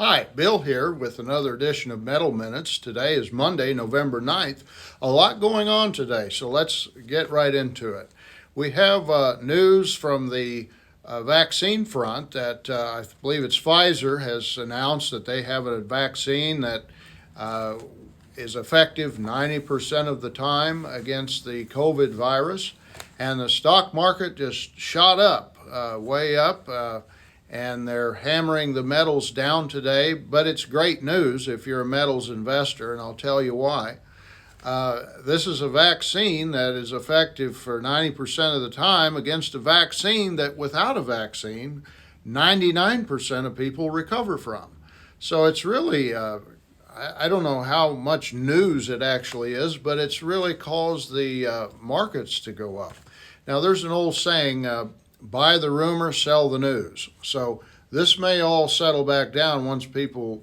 Hi, Bill here with another edition of Metal Minutes. Today is Monday, November 9th. A lot going on today, so let's get right into it. We have news from the vaccine front that I believe it's Pfizer has announced that they have a vaccine that is effective 90% of the time against the COVID virus. And the stock market just shot up, way up. And they're hammering the metals down today, but it's great news if you're a metals investor, and I'll tell you why. This is a vaccine that is effective for 90% of the time against a vaccine that without a vaccine, 99% of people recover from. So it's really, I don't know how much news it actually is, but it's really caused the markets to go up. Now, there's an old saying, buy the rumor, sell the news. So this may all settle back down once people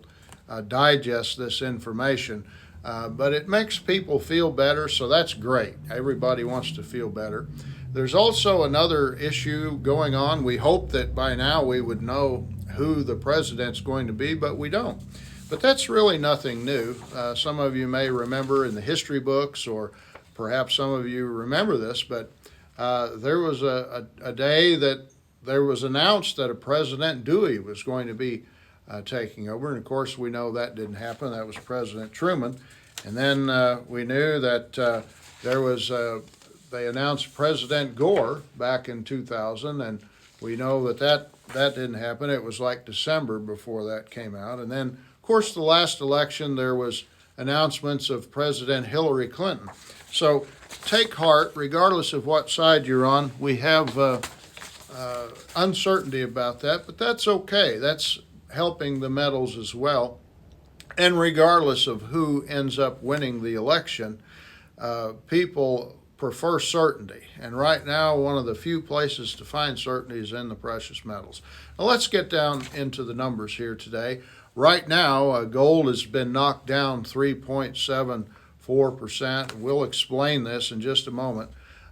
digest this information, but it makes people feel better, so that's great. Everybody wants to feel better. There's also another issue going on. We hope that by now we would know who the president's going to be, but we don't. But that's really nothing new. Some of you may remember in the history books, or perhaps some of you remember this, but there was a day that there was announced that a President Dewey was going to be taking over. And of course, we know that didn't happen. That was President Truman. And then we knew that they announced President Gore back in 2000. And we know that didn't happen. It was like December before that came out. And then, of course, the last election, there was announcements of President Hillary Clinton. So take heart, regardless of what side you're on. We have uncertainty about that, but that's okay. That's helping the metals as well. And regardless of who ends up winning the election, people prefer certainty. And right now, one of the few places to find certainty is in the precious metals. Now let's get down into the numbers here today. Right now, gold has been knocked down 3.74%. We'll explain this in just a moment.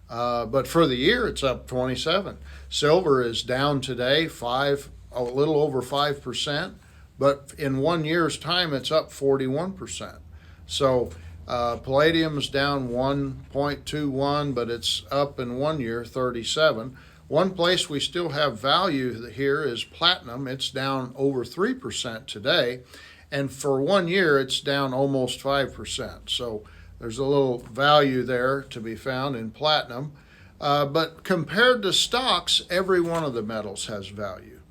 But for the year, it's up 27. Silver is down today, a little over 5%. But in 1 year's time, it's up 41%. So Palladium is down 1.21, but it's up in 1 year 37. One place we still have value here is platinum. It's down over 3% today. And for 1 year, it's down almost 5%. So there's a little value there to be found in platinum. But compared to stocks, every one of the metals has value.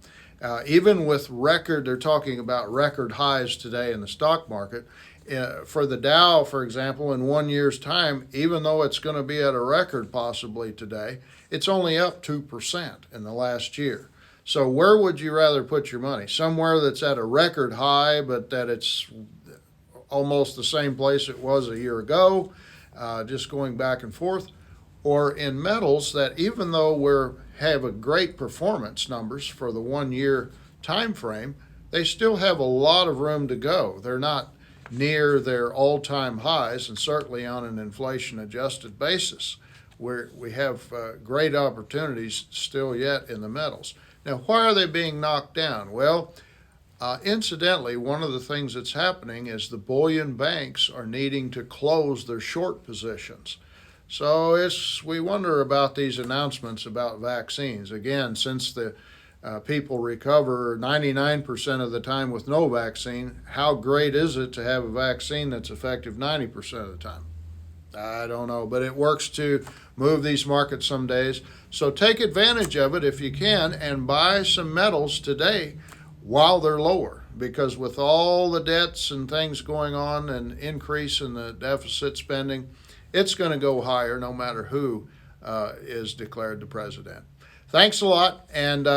Even with they're talking about record highs today in the stock market. For the Dow, for example, in 1 year's time, even though it's going to be at a record possibly today, it's only up 2% in the last year. So where would you rather put your money? Somewhere that's at a record high, but that it's almost the same place it was a year ago, just going back and forth, or in metals that even though we have a great performance numbers for the 1 year time frame, they still have a lot of room to go. They're not near their all-time highs, and certainly on an inflation-adjusted basis, where we have great opportunities still yet in the metals. Now, why are they being knocked down? Well, incidentally, one of the things that's happening is the bullion banks are needing to close their short positions. So we wonder about these announcements about vaccines. Again, since the people recover 99% of the time with no vaccine, how great is it to have a vaccine that's effective 90% of the time? I don't know, but it works to move these markets some days. So take advantage of it if you can and buy some metals today while they're lower, because with all the debts and things going on and increase in the deficit spending, it's going to go higher no matter who is declared the president. Thanks a lot, and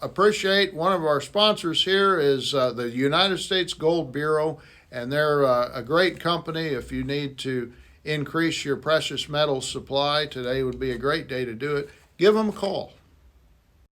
appreciate one of our sponsors here is the United States Gold Bureau, and they're a great company. If you need to increase your precious metals supply, today would be a great day to do it. Give them a call.